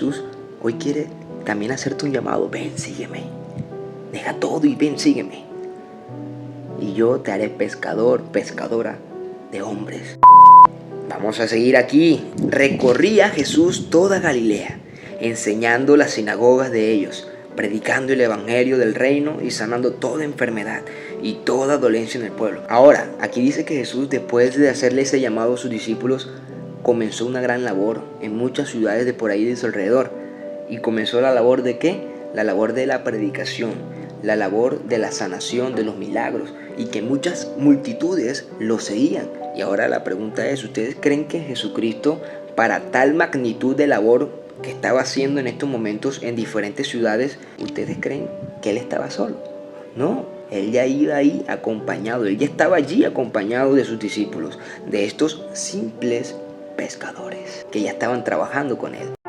Jesús hoy quiere también hacerte un llamado. Ven, sígueme. Deja todo y ven, sígueme. Y yo te haré pescador, pescadora de hombres. Vamos a seguir aquí. Recorría Jesús toda Galilea, enseñando las sinagogas de ellos, predicando el evangelio del reino y sanando toda enfermedad y toda dolencia en el pueblo. Ahora, aquí dice que Jesús, después de hacerle ese llamado a sus discípulos, comenzó una gran labor en muchas ciudades de por ahí de su alrededor. ¿Y comenzó la labor de qué? La labor de la predicación, la labor de la sanación, de los milagros, y que muchas multitudes lo seguían. Y ahora la pregunta es, ¿ustedes creen que Jesucristo, para tal magnitud de labor que estaba haciendo en estos momentos en diferentes ciudades, ustedes creen que Él estaba solo? No, Él ya iba ahí acompañado, Él ya estaba allí acompañado de sus discípulos, de estos simples pescadores que ya estaban trabajando con Él.